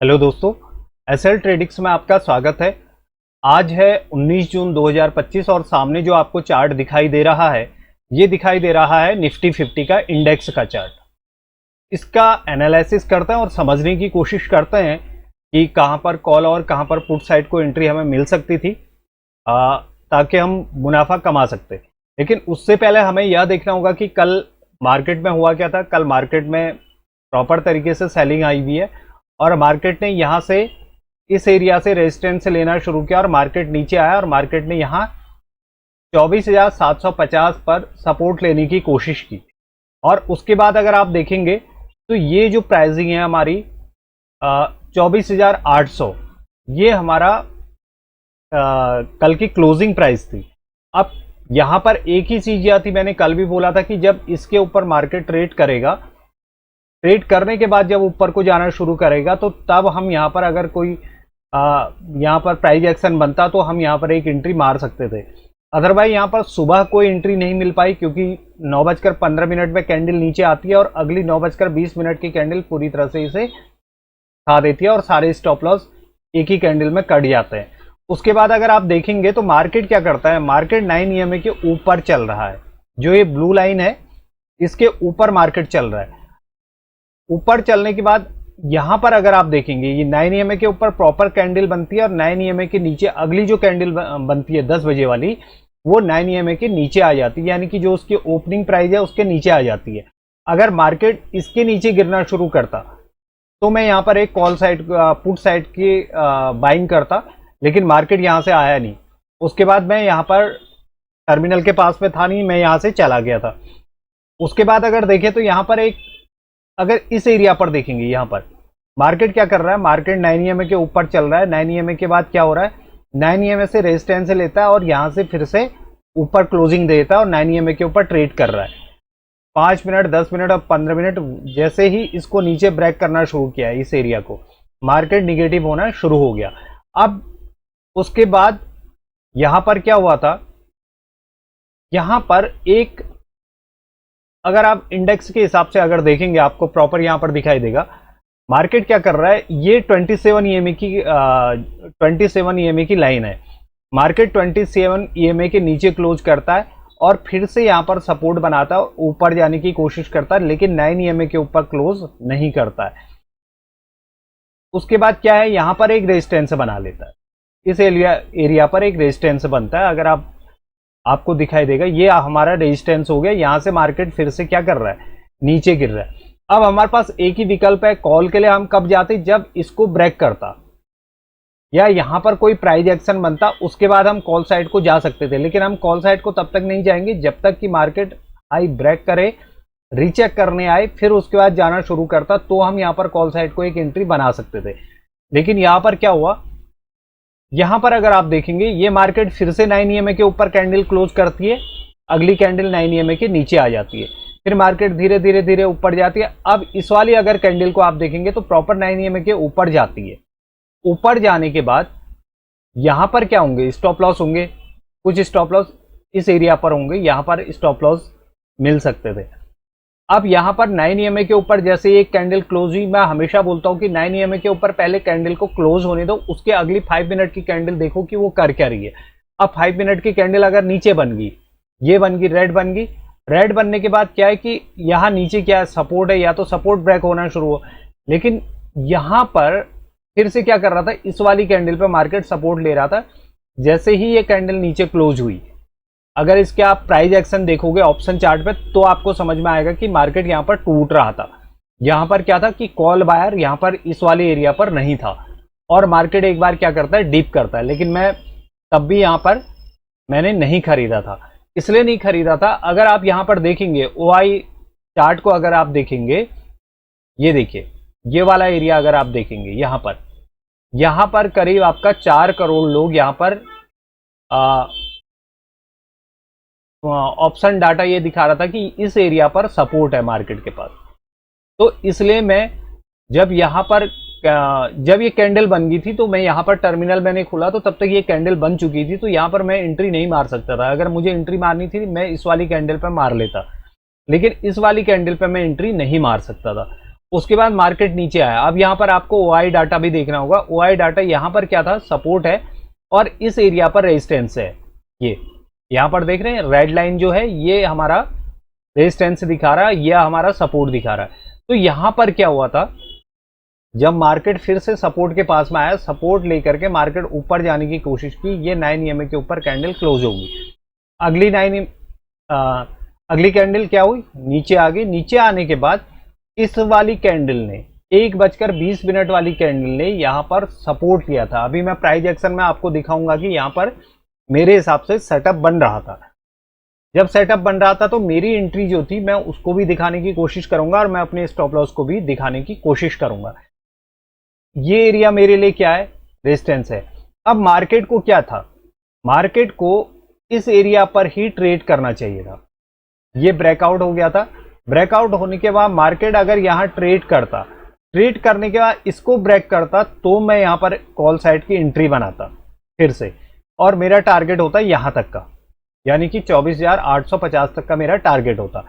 Hello दोस्तों, SL ट्रेडिक्स में आपका स्वागत है। आज है 19 जून 2025 और सामने जो आपको चार्ट दिखाई दे रहा है, ये दिखाई दे रहा है निफ्टी 50 का इंडेक्स का चार्ट। इसका एनालिसिस करते हैं और समझने की कोशिश करते हैं कि कहां पर कॉल और कहां पर पुट साइड को एंट्री हमें मिल सकती थी ताकि हम मुनाफा कमा सकते। लेकिन उससे पहले हमें यह देखना होगा कि कल मार्केट में हुआ क्या था। कल मार्केट में प्रॉपर तरीके से सेलिंग आई हुई है और मार्केट ने यहाँ से इस एरिया से रेजिस्टेंस लेना शुरू किया और मार्केट नीचे आया और मार्केट ने यहाँ 24,750 पर सपोर्ट लेने की कोशिश की। और उसके बाद अगर आप देखेंगे तो ये जो प्राइसिंग है हमारी 24,800, ये हमारा कल की क्लोजिंग प्राइस थी। अब यहाँ पर एक ही चीज यह थी, मैंने कल भी बोला था कि जब इसके ऊपर मार्केट ट्रेड करेगा, ट्रेड करने के बाद जब ऊपर को जाना शुरू करेगा तो तब हम यहाँ पर अगर कोई यहाँ पर प्राइस एक्शन बनता तो हम यहाँ पर एक एंट्री मार सकते थे। अदरवाइज यहाँ पर सुबह कोई एंट्री नहीं मिल पाई क्योंकि 9:15 में कैंडल नीचे आती है और अगली 9:20 की कैंडल पूरी तरह से इसे खा देती है और सारे स्टॉप लॉस एक ही कैंडल में कट जाते हैं। उसके बाद अगर आप देखेंगे तो मार्केट क्या करता है, मार्केट 9 EMA के ऊपर चल रहा है। जो ये ब्लू लाइन है इसके ऊपर मार्केट चल रहा है। ऊपर चलने के बाद यहां पर अगर आप देखेंगे ये 9 EMA के ऊपर प्रॉपर कैंडल बनती है और 9 EMA के नीचे अगली जो कैंडल बनती है 10 बजे वाली, वो 9 EMA के नीचे आ जाती है, यानी कि जो उसकी ओपनिंग प्राइस है उसके नीचे आ जाती है। अगर मार्केट इसके नीचे गिरना शुरू करता तो मैं यहां पर एक कॉल साइड पुट साइड की बाइंग करता, लेकिन मार्केट यहां से आया नहीं। उसके बाद मैं यहां पर टर्मिनल के पास में था नहीं, मैं यहां से चला गया था। उसके बाद अगर देखें तो यहां पर एक, अगर इस एरिया पर देखेंगे यहाँ पर मार्केट क्या कर रहा है, मार्केट 9 EMA के ऊपर चल रहा है। 9 EMA के बाद क्या हो रहा है, 9 EMA से रेजिस्टेंस लेता है और यहाँ से फिर से ऊपर क्लोजिंग देता है और 9 EMA के ऊपर ट्रेड कर रहा है। 5 मिनट, 10 मिनट और 15 मिनट जैसे ही इसको नीचे ब्रेक करना शुरू किया है, इस एरिया को, मार्केट निगेटिव होना शुरू हो गया। अब उसके बाद यहां पर क्या हुआ था, यहां पर एक, अगर आप इंडेक्स के हिसाब से अगर देखेंगे आपको प्रॉपर यहां पर दिखाई देगा मार्केट क्या कर रहा है। ये 27 EMA की लाइन है। मार्केट 27 EMA के नीचे क्लोज करता है और फिर से यहां पर सपोर्ट बनाता है, ऊपर जाने की कोशिश करता है, लेकिन 9 EMA के ऊपर क्लोज नहीं करता है। उसके बाद क्या है, यहां पर एक रेजिस्टेंस बना लेता है। इस एरिया पर एक रेजिस्टेंस बनता है, अगर आपको दिखाई देगा ये हमारा रेजिस्टेंस हो गया। यहां से मार्केट फिर से क्या कर रहा है, नीचे गिर रहा है। अब हमारे पास एक ही विकल्प है, कॉल के लिए हम कब जाते, जब इसको ब्रेक करता या यहां पर कोई प्राइस एक्शन बनता, उसके बाद हम कॉल साइड को जा सकते थे। लेकिन हम कॉल साइड को तब तक नहीं जाएंगे जब तक कि मार्केट हाई ब्रेक करे, रीचेक करने आए, फिर उसके बाद जाना शुरू करता, तो हम यहां पर कॉल साइड को एक एंट्री बना सकते थे। लेकिन यहां पर क्या हुआ, यहां पर अगर आप देखेंगे ये मार्केट फिर से 9 EMA के ऊपर कैंडल क्लोज करती है, अगली कैंडल 9 EMA के नीचे आ जाती है, फिर मार्केट धीरे धीरे धीरे ऊपर जाती है। अब इस वाली अगर कैंडल को आप देखेंगे तो प्रॉपर 9 EMA के ऊपर जाती है। ऊपर जाने के बाद यहां पर क्या होंगे, स्टॉप लॉस होंगे, कुछ स्टॉप लॉस इस एरिया पर होंगे, यहां पर स्टॉप लॉस मिल सकते थे। अब यहां पर 9 EMA के ऊपर जैसे एक कैंडल क्लोज हुई, मैं हमेशा बोलता हूं कि 9 EMA के ऊपर पहले कैंडल को क्लोज होने दो, उसके अगली 5 मिनट की कैंडल देखो कि वो कर क्या रही है। अब 5 मिनट की कैंडल अगर नीचे बन गई, ये बन गई, रेड बन गई, रेड बनने के बाद क्या है कि यहां नीचे क्या है, सपोर्ट है, या तो सपोर्ट ब्रेक होना शुरू हो। लेकिन यहां पर फिर से क्या कर रहा था, इस वाली कैंडल पर मार्केट सपोर्ट ले रहा था। जैसे ही ये कैंडल नीचे क्लोज हुई, अगर इसके आप प्राइस एक्शन देखोगे ऑप्शन चार्ट पे तो आपको समझ में आएगा कि मार्केट यहां पर टूट रहा था। यहां पर क्या था कि कॉल बायर यहां पर इस वाले एरिया पर नहीं था और मार्केट एक बार क्या करता है, डिप करता है। लेकिन मैं तब भी यहां पर मैंने नहीं खरीदा था। इसलिए नहीं खरीदा था, अगर आप यहां पर देखेंगे OI चार्ट को, अगर आप देखेंगे, ये देखिए ये वाला एरिया अगर आप देखेंगे, यहां पर करीब आपका 4 करोड़ लोग यहां पर ऑप्शन डाटा ये दिखा रहा था कि इस एरिया पर सपोर्ट है मार्केट के पास। तो इसलिए मैं जब यहां पर जब ये कैंडल बन गई थी तो मैं यहां पर टर्मिनल मैंने खोला तो तब तक ये कैंडल बन चुकी थी, तो यहां पर मैं एंट्री नहीं मार सकता था। अगर मुझे एंट्री मारनी थी मैं इस वाली कैंडल पर मार लेता, लेकिन इस वाली कैंडल पर मैं एंट्री नहीं मार सकता था। उसके बाद मार्केट नीचे आया। अब यहाँ पर आपको ओआई डाटा भी देखना होगा। ओआई डाटा यहाँ पर क्या था, सपोर्ट है और इस एरिया पर रेजिस्टेंस है। ये यहाँ पर देख रहे हैं रेड लाइन जो है ये हमारा रेजिस्टेंस दिखा रहा है, यह हमारा सपोर्ट दिखा रहा है। तो यहाँ पर क्या हुआ था, जब मार्केट फिर से सपोर्ट के पास में आया, सपोर्ट लेकर के मार्केट ऊपर जाने की कोशिश की, ये 9 EMA के ऊपर कैंडल क्लोज होगी। अगली कैंडल क्या हुई, नीचे आ गई। नीचे आने के बाद इस वाली कैंडल ने 1:20 वाली कैंडल ने यहां पर सपोर्ट लिया था। अभी मैं प्राइस एक्शन में आपको दिखाऊंगा कि यहां पर मेरे हिसाब से सेटअप बन रहा था। जब सेटअप बन रहा था तो मेरी एंट्री जो थी मैं उसको भी दिखाने की कोशिश करूंगा और मैं अपने स्टॉप लॉस को भी दिखाने की कोशिश करूंगा। ये एरिया मेरे लिए क्या है, रेजिस्टेंस है। अब मार्केट को क्या था, मार्केट को इस एरिया पर ही ट्रेड करना चाहिए था। ये ब्रेकआउट हो गया था। ब्रेकआउट होने के बाद मार्केट अगर यहां ट्रेड करता, ट्रेड करने के बाद इसको ब्रेक करता, तो मैं यहां पर कॉल साइड की एंट्री बनाता फिर से, और मेरा टारगेट होता यहां तक का, यानी कि 24,850 तक का मेरा टारगेट होता।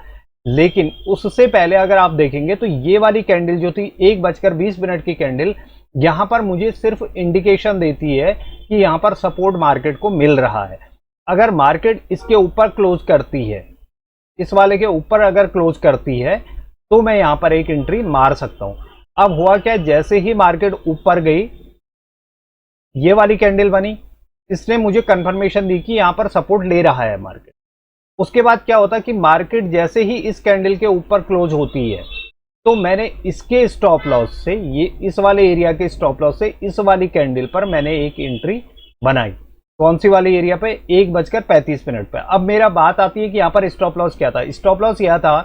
लेकिन उससे पहले अगर आप देखेंगे तो ये वाली कैंडल जो थी 1:20 की कैंडल, यहां पर मुझे सिर्फ इंडिकेशन देती है कि यहां पर सपोर्ट मार्केट को मिल रहा है। अगर मार्केट इसके ऊपर क्लोज करती है, इस वाले के ऊपर अगर क्लोज करती है, तो मैं यहां पर एक एंट्री मार सकता हूं। अब हुआ क्या, जैसे ही मार्केट ऊपर गई, ये वाली कैंडल बनी, इसने मुझे कंफर्मेशन दी कि यहां पर सपोर्ट ले रहा है मार्केट। उसके बाद क्या होता कि मार्केट जैसे ही इस कैंडल के ऊपर क्लोज होती है, तो मैंने इसके स्टॉप लॉस से, ये इस वाले एरिया के स्टॉप लॉस से इस वाली कैंडल पर मैंने एक एंट्री बनाई। कौन सी वाली एरिया पे, 1:35 पे। अब मेरा बात आती है कि यहाँ पर स्टॉप लॉस क्या था। स्टॉप लॉस यह था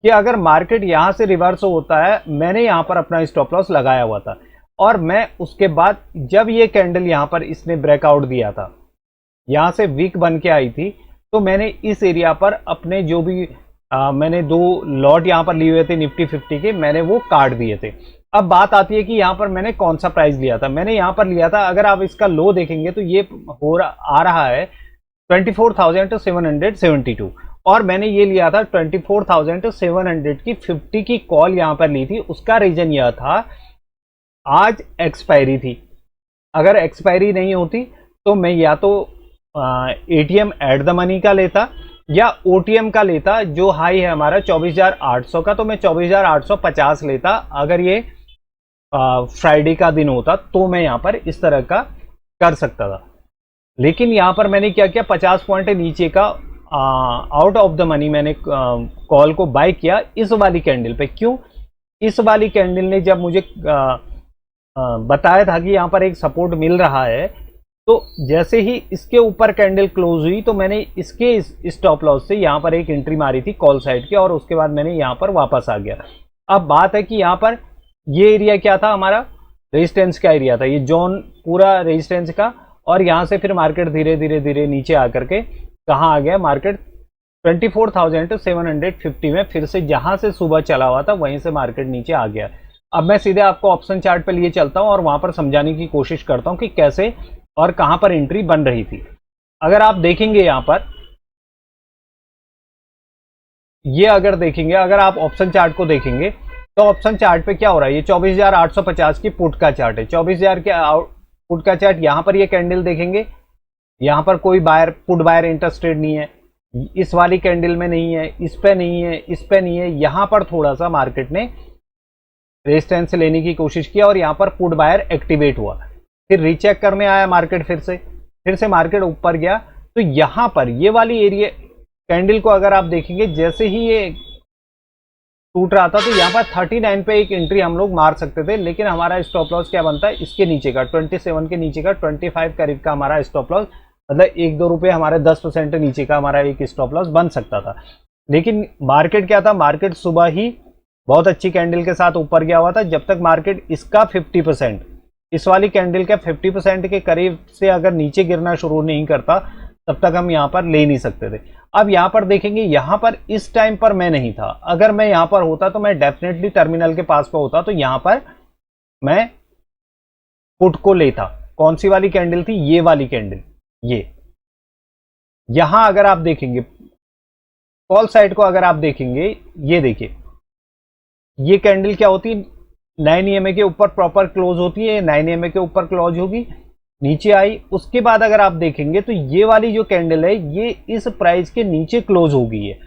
कि अगर मार्केट यहां से रिवर्स होता है, मैंने यहां पर अपना स्टॉप लॉस लगाया हुआ था, और मैं उसके बाद जब ये कैंडल यहां पर इसने ब्रेकआउट दिया था, यहां से वीक बन के आई थी, तो मैंने इस एरिया पर अपने जो भी मैंने 2 लॉट यहां पर लिए हुए थे निफ्टी 50 के, मैंने वो काट दिए थे। अब बात आती है कि यहां पर मैंने कौन सा प्राइस लिया था। मैंने यहां पर लिया था, अगर आप इसका लो देखेंगे तो ये आ रहा है 24,772, और मैंने ये लिया था 24,700 की 50 की कॉल यहां पर ली थी। उसका रीजन यह था, आज एक्सपायरी थी, अगर एक्सपायरी नहीं होती तो मैं या तो एटीएम एट द मनी का लेता या ओटीएम का लेता, जो हाई है हमारा 24,800 का, तो मैं 24,850 लेता। अगर ये फ्राइडे का दिन होता तो मैं यहां पर इस तरह का कर सकता था। लेकिन यहां पर मैंने क्या किया, 50 पॉइंट नीचे का आउट ऑफ द मनी मैंने कॉल को बाय किया इस वाली कैंडल पे। क्यों, इस वाली कैंडल ने जब मुझे बताया था कि यहां पर एक सपोर्ट मिल रहा है, तो जैसे ही इसके ऊपर कैंडल क्लोज हुई, तो मैंने इसके स्टॉप लॉस से यहां पर एक एंट्री मारी थी कॉल साइड की, और उसके बाद मैंने यहां पर वापस आ गया। अब बात है कि यहां पर ये एरिया क्या था, हमारा रेजिस्टेंस का एरिया था, ये जोन पूरा रेजिस्टेंस का, और यहां से फिर मार्केट धीरे धीरे धीरे नीचे आकर के कहां आ गया, मार्केट 24,750 में फिर से जहां से सुबह चला हुआ था वहीं से मार्केट नीचे आ गया। अब मैं सीधे आपको ऑप्शन चार्ट पे लिए चलता हूं और वहां पर समझाने की कोशिश करता हूं कि कैसे और कहां पर एंट्री बन रही थी। अगर आप देखेंगे यहां पर, ये अगर देखेंगे, अगर आप ऑप्शन चार्ट को देखेंगे तो ऑप्शन चार्ट पे क्या हो रहा है, ये 24,850 की पुट का चार्ट है। 24,000 के पुट का चार्ट, यहां पर ये कैंडल देखेंगे, यहां पर कोई बायर, पुट बायर इंटरेस्टेड नहीं है, इस वाली कैंडल में नहीं है, इस पे नहीं है, इस पे नहीं है। यहां पर थोड़ा सा मार्केट ने रेजिस्टेंस लेने की कोशिश किया और यहां पर पुट बायर एक्टिवेट हुआ, फिर रीचेक करने आया मार्केट, फिर से मार्केट ऊपर गया। तो यहां पर ये वाली एरिया कैंडल को अगर आप देखेंगे, जैसे ही ये टूट रहा था, तो यहां पर 39 पे एक एंट्री हम लोग मार सकते थे, लेकिन हमारा स्टॉप लॉस क्या बनता है, इसके नीचे का 27 के नीचे का 25 करीब का हमारा स्टॉप लॉस, मतलब 1-2 रुपए हमारे 10% नीचे का हमारा एक स्टॉप लॉस बन सकता था। लेकिन मार्केट क्या था, मार्केट सुबह ही बहुत अच्छी कैंडल के साथ ऊपर गया हुआ था। जब तक मार्केट इसका 50%, इस वाली कैंडल का 50% के करीब से अगर नीचे गिरना शुरू नहीं करता, तब तक हम यहां पर ले नहीं सकते थे। अब यहां पर देखेंगे, यहां पर इस टाइम पर मैं नहीं था, अगर मैं यहां पर होता तो मैं डेफिनेटली टर्मिनल के पास पे होता, तो यहां पर मैं पुट को लेता। कौन सी वाली कैंडल थी, ये वाली कैंडल, ये यहां अगर आप देखेंगे कॉल साइड को, अगर आप देखेंगे, ये देखिए, ये कैंडल क्या होती है, 9 EMA के ऊपर प्रॉपर क्लोज होती है, 9 EMA के ऊपर क्लोज होगी, नीचे आई, उसके बाद अगर आप देखेंगे तो ये वाली जो कैंडल है ये इस प्राइस के नीचे क्लोज हो गई है।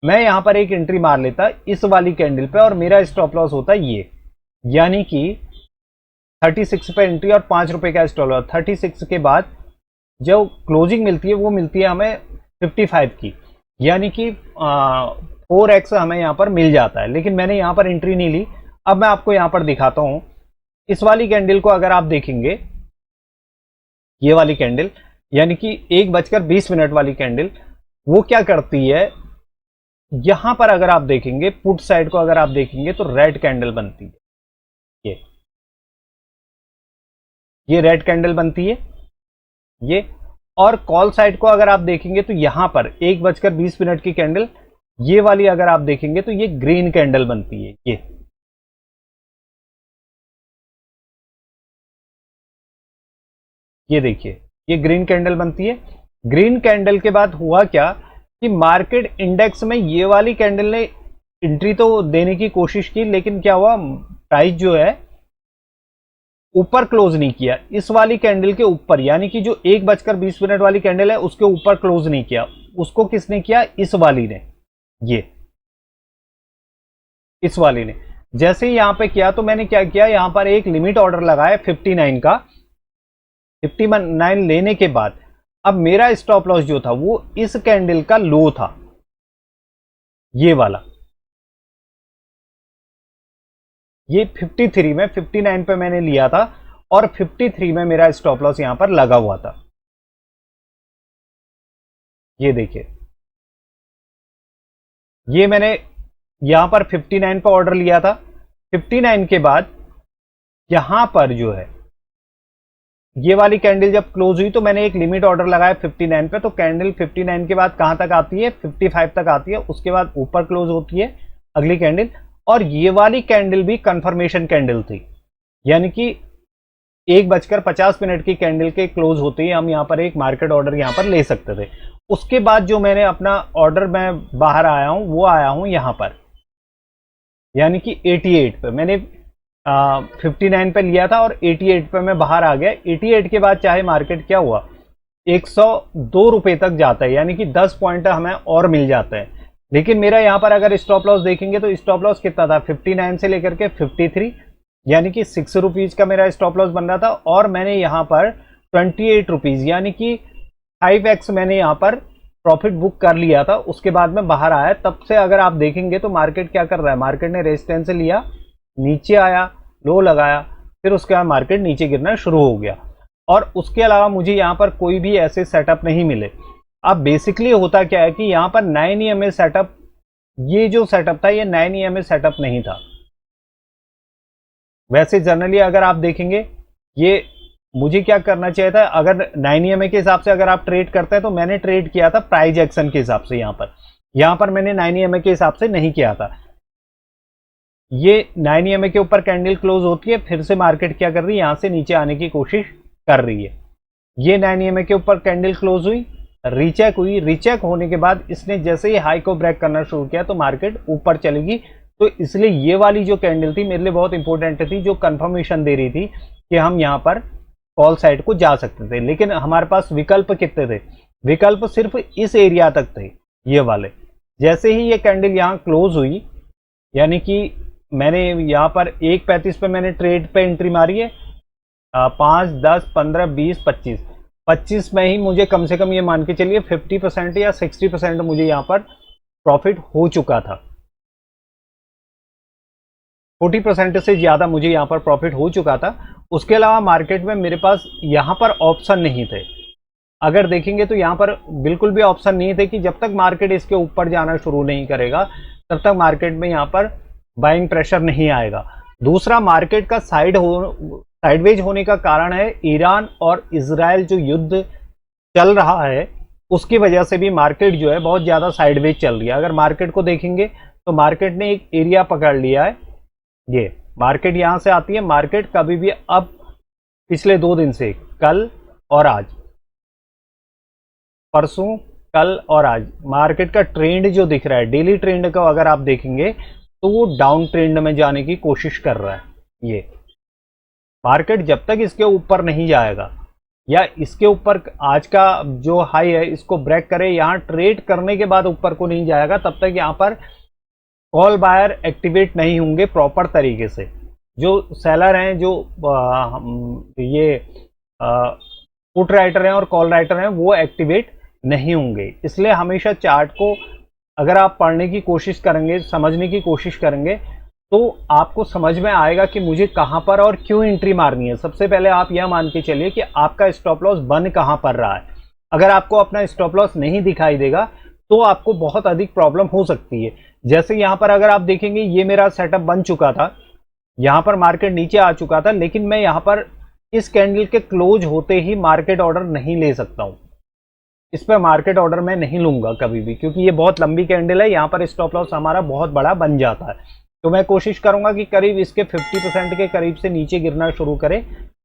मैं यहां पर एक एंट्री मार लेता इस वाली कैंडल पे और मेरा स्टॉप लॉस होता ये, यानी कि 36 पे एंट्री और 5 रुपए का स्टॉप लॉस। 36 के बाद जो क्लोजिंग मिलती है वो मिलती है हमें 55 की, यानी कि 4x हमें यहां पर मिल जाता है, लेकिन मैंने यहां पर एंट्री नहीं ली। अब मैं आपको यहां पर दिखाता हूं, इस वाली कैंडल को अगर आप देखेंगे, ये वाली कैंडल यानी कि 1:20 वाली कैंडल, वो क्या करती है, यहां पर अगर आप देखेंगे पुट साइड को अगर आप देखेंगे तो रेड कैंडल बनती है, ये रेड कैंडल बनती है ये। और कॉल साइड को अगर आप देखेंगे तो यहां पर 1:20 की कैंडल, ये वाली अगर आप देखेंगे तो ये ग्रीन कैंडल बनती है, ये देखिए ये ग्रीन कैंडल बनती है। ग्रीन कैंडल के बाद हुआ क्या कि मार्केट इंडेक्स में ये वाली कैंडल ने एंट्री तो देने की कोशिश की, लेकिन क्या हुआ, प्राइस जो है ऊपर क्लोज नहीं किया, इस वाली कैंडल के ऊपर, यानी कि जो 1:20 वाली कैंडल है उसके ऊपर क्लोज नहीं किया। उसको किसने किया, इस वाली ने, ये इस वाली ने। जैसे ही यहां पे किया तो मैंने क्या किया, यहां पर एक लिमिट ऑर्डर लगाया 59 का। 59 लेने के बाद अब मेरा स्टॉप लॉस जो था वो इस कैंडल का लो था, ये वाला, ये 53 में, 59 पे मैंने लिया था और 53 में मेरा स्टॉप लॉस यहां पर लगा हुआ था, ये देखिए। ये मैंने यहां पर 59 पे ऑर्डर लिया था। 59 के बाद यहां पर जो है ये वाली कैंडल जब क्लोज हुई तो मैंने एक लिमिट ऑर्डर लगाया 59 पे, तो कैंडल 59 के बाद कहां तक आती है, 55 तक आती है, उसके बाद ऊपर क्लोज होती है अगली कैंडल। और ये वाली कैंडल भी कंफर्मेशन कैंडल थी, यानी कि 1:50 की कैंडल के क्लोज होते ही हम यहां पर एक मार्केट ऑर्डर यहां पर ले सकते थे। उसके बाद जो मैंने अपना ऑर्डर मैं बाहर आया हूं वो आया हूं यहां पर, यानी कि 88 पे मैंने 59 पे लिया था और 88 पे मैं बाहर आ गया। 88 के बाद चाहे मार्केट क्या हुआ, 102 रुपए तक जाता है, यानी कि 10 पॉइंट हमें और मिल जाता है। लेकिन मेरा यहां पर अगर स्टॉप लॉस देखेंगे तो स्टॉप लॉस कितना था, 59 से लेकर के 53, यानी कि 6 रुपीज का मेरा स्टॉप लॉस बन रहा था। और मैंने यहां पर 28 रुपीज यानी कि 5x मैंने यहां पर प्रॉफिट बुक कर लिया था। उसके बाद में बाहर आया, तब से अगर आप देखेंगे तो मार्केट क्या कर रहा है, मार्केट ने रेजिस्टेंस लिया, नीचे आया, लो लगाया, फिर उसके बाद मार्केट नीचे गिरना शुरू हो गया। और उसके अलावा मुझे यहां पर कोई भी ऐसे सेटअप नहीं मिले। अब बेसिकली होता क्या है कि यहां पर 9 EMA सेटअप, ये जो सेटअप था ये 9 EMA सेटअप नहीं था। वैसे जनरली अगर आप देखेंगे, ये मुझे क्या करना चाहिए था, अगर 9 EMA के हिसाब से अगर आप ट्रेड करते हैं तो मैंने ट्रेड किया था प्राइस एक्शन के हिसाब से। यहां पर मैंने 9 EMA के हिसाब से नहीं किया था। ये 9 EMA के ऊपर कैंडल क्लोज होती है, फिर से मार्केट क्या कर रही है, यहां से नीचे आने की कोशिश कर रही है। ये 9 EMA के ऊपर कैंडल क्लोज हुई, रीचेक हुई, रीचेक होने के बाद इसने जैसे ही हाई को ब्रेक करना शुरू किया तो मार्केट ऊपर चलेगी। तो इसलिए ये वाली जो कैंडल थी मेरे लिए बहुत इंपॉर्टेंट थी, जो कंफर्मेशन दे रही थी कि हम यहां पर कॉल साइड को जा सकते थे। लेकिन हमारे पास विकल्प कितने थे, विकल्प सिर्फ इस एरिया तक थे, ये वाले। जैसे ही ये कैंडल यहां क्लोज हुई, यानी कि मैंने यहां पर 1:35 पे मैंने ट्रेड पे एंट्री मारी है, 5, 10, 15, 20, 25 में ही मुझे कम से कम ये मान के चलिए 50% या 60% मुझे यहां पर प्रॉफिट हो चुका था। 40% से ज्यादा मुझे यहां पर प्रॉफिट हो चुका था। उसके अलावा मार्केट में मेरे पास यहां पर ऑप्शन नहीं थे। अगर देखेंगे तो यहां पर बिल्कुल भी ऑप्शन नहीं थे कि जब तक मार्केट इसके ऊपर जाना शुरू नहीं करेगा तब तक मार्केट में यहां पर बाइंग प्रेशर नहीं आएगा। दूसरा, मार्केट का साइडवेज होने का कारण है ईरान और इजराइल जो युद्ध चल रहा है, उसकी वजह से भी मार्केट जो है बहुत ज्यादा साइडवेज चल रही है। अगर मार्केट को देखेंगे तो मार्केट ने एक एरिया पकड़ लिया है, ये मार्केट यहां से आती है। मार्केट कभी भी अब पिछले 2 दिन से, कल और आज, परसों, कल और आज, मार्केट का ट्रेंड जो दिख रहा है, डेली ट्रेंड का अगर आप देखेंगे तो वो डाउन ट्रेंड में जाने की कोशिश कर रहा है। ये मार्केट जब तक इसके ऊपर नहीं जाएगा या इसके ऊपर आज का जो हाई है इसको ब्रेक करे, यहां ट्रेड करने के बाद ऊपर को नहीं जाएगा, तब तक यहां पर कॉल बायर एक्टिवेट नहीं होंगे प्रॉपर तरीके से। जो सेलर हैं, जो ये पुट राइटर हैं और कॉल राइटर हैं, वो एक्टिवेट नहीं होंगे। इसलिए हमेशा चार्ट को अगर आप पढ़ने की कोशिश करेंगे, समझने की कोशिश करेंगे, तो आपको समझ में आएगा कि मुझे कहां पर और क्यों एंट्री मारनी है। सबसे पहले आप यह मान के चलिए कि आपका स्टॉप लॉस बन कहां पर रहा है। अगर आपको अपना स्टॉप लॉस नहीं दिखाई देगा तो आपको बहुत अधिक प्रॉब्लम हो सकती है। जैसे यहां पर अगर आप देखेंगे, ये मेरा सेटअप बन चुका था, यहां पर मार्केट नीचे आ चुका था, लेकिन मैं यहां पर इस कैंडल के क्लोज होते ही मार्केट ऑर्डर नहीं ले सकता हूं। इस पर मार्केट ऑर्डर मैं नहीं लूंगा कभी भी, क्योंकि ये बहुत लंबी कैंडल है। यहां पर स्टॉप लॉस हमारा बहुत बड़ा बन जाता है। तो मैं कोशिश करूंगा कि करीब इसके 50% के करीब से नीचे गिरना शुरू करे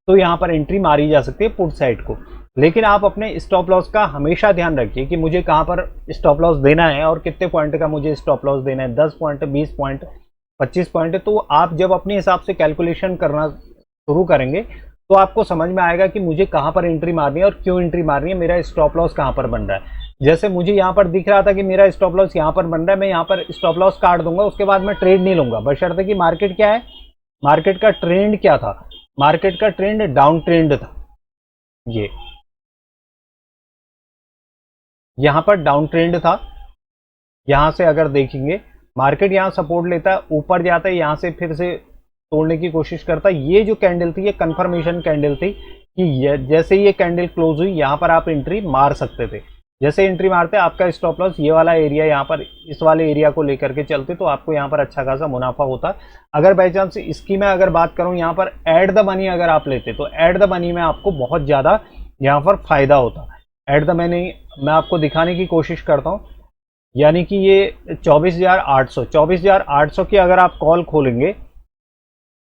तो यहां पर एंट्री मारी जा सकती है पुट साइड को। लेकिन आप अपने स्टॉप लॉस का हमेशा ध्यान रखिए कि मुझे कहां पर स्टॉप लॉस देना है और कितने पॉइंट का मुझे स्टॉप लॉस देना है, 10 पॉइंट, 20 पॉइंट, 25 पॉइंट। तो आप जब अपने हिसाब से कैलकुलेशन करना शुरू करेंगे तो आपको समझ में आएगा कि मुझे कहां पर एंट्री मारनी है और क्यों एंट्री मारनी है, मेरा स्टॉप लॉस कहां पर बन रहा है। जैसे मुझे यहां पर दिख रहा था कि मेरा स्टॉप लॉस यहां पर बन रहा है, मैं यहां पर स्टॉप लॉस काट दूंगा, उसके बाद मैं ट्रेड नहीं लूंगा, बशर्ते कि मार्केट क्या है, मार्केट का ट्रेंड क्या था, मार्केट का ट्रेंड डाउन ट्रेंड था। ये यहां पर डाउन ट्रेंड था। यहां से अगर देखेंगे मार्केट यहां सपोर्ट लेता है, ऊपर जाता है, यहां से फिर से तोड़ने की कोशिश करता है। ये जो कैंडल थी, ये कंफर्मेशन कैंडल थी कि जैसे ये कैंडल क्लोज हुई, यहां पर आप एंट्री मार सकते थे। जैसे एंट्री मारते आपका स्टॉप लॉस ये वाला एरिया, यहाँ पर इस वाले एरिया को लेकर के चलते तो आपको यहाँ पर अच्छा खासा मुनाफा होता। अगर बाई चांस इसकी मैं अगर बात करूँ, यहाँ पर एट द मनी अगर आप लेते तो एट द मनी में आपको बहुत ज़्यादा यहाँ पर फायदा होता। एट द मनी मैं आपको दिखाने की कोशिश करता हूँ, यानी कि ये 24,800 की अगर आप कॉल खोलेंगे,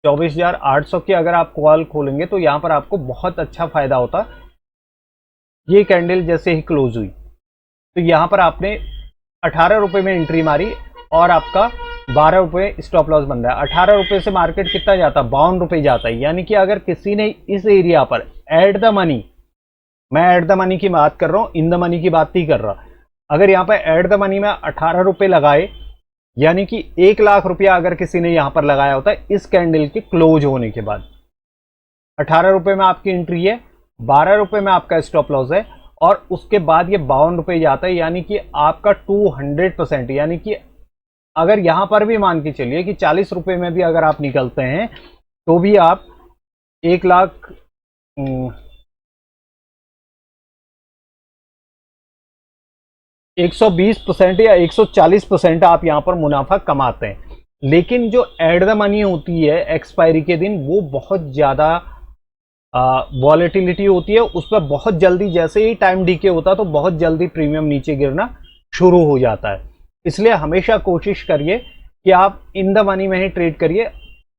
24,800 की अगर आप कॉल खोलेंगे तो यहाँ पर आपको बहुत अच्छा फायदा होता। ये कैंडल जैसे ही क्लोज हुई तो यहां पर आपने 18 रुपए में एंट्री मारी और आपका 12 रुपए स्टॉप लॉस बन रहा है। 18 रुपए से मार्केट कितना जाता है, 52 रुपए जाता है। यानी कि अगर किसी ने इस एरिया पर एट द मनी, मैं एट द मनी की बात कर रहा हूं, इन द मनी की बात नहीं कर रहा, अगर यहां पर एट द मनी में 18 रुपए लगाए, यानी कि 1 लाख रुपया अगर किसी ने यहां पर लगाया होता है इस कैंडल के क्लोज होने के बाद, 18 रुपए में आपकी एंट्री है, 12 रुपए में आपका स्टॉप लॉस है और उसके बाद ये 52 रुपए जाता है। यानी कि आपका 200%, यानी कि अगर यहां पर भी मान के चलिए कि 40 रुपए में भी अगर आप निकलते हैं तो भी आप 120% या 140% आप यहां पर मुनाफा कमाते हैं। लेकिन जो एट द मनी होती है एक्सपायरी के दिन, वो बहुत ज्यादा वॉलेटिलिटी होती है, उस पर बहुत जल्दी जैसे ही टाइम डीके होता है तो बहुत जल्दी प्रीमियम नीचे गिरना शुरू हो जाता है। इसलिए हमेशा कोशिश करिए कि आप इन द मनी में ही ट्रेड करिए।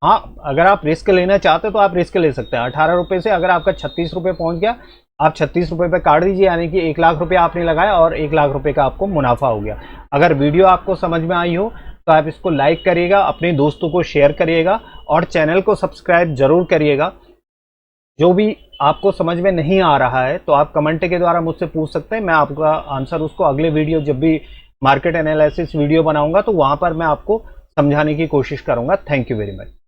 हाँ, अगर आप रिस्क लेना चाहते हैं तो आप रिस्क ले सकते हैं। 18 रुपए से अगर आपका 36 रुपए पहुंच गया, आप 36 रुपए पे काट दीजिए, यानी कि 1 लाख रुपए आपने लगाया और 1 लाख रुपए का आपको मुनाफा हो गया। अगर वीडियो आपको समझ में आई हो तो आप इसको लाइक करिएगा, अपने दोस्तों को शेयर करिएगा और चैनल को सब्सक्राइब जरूर करिएगा। जो भी आपको समझ में नहीं आ रहा है तो आप कमेंट के द्वारा मुझसे पूछ सकते हैं, मैं आपका आंसर उसको अगले वीडियो, जब भी मार्केट एनालिसिस वीडियो बनाऊंगा तो वहां पर मैं आपको समझाने की कोशिश करूंगा। Thank you very much.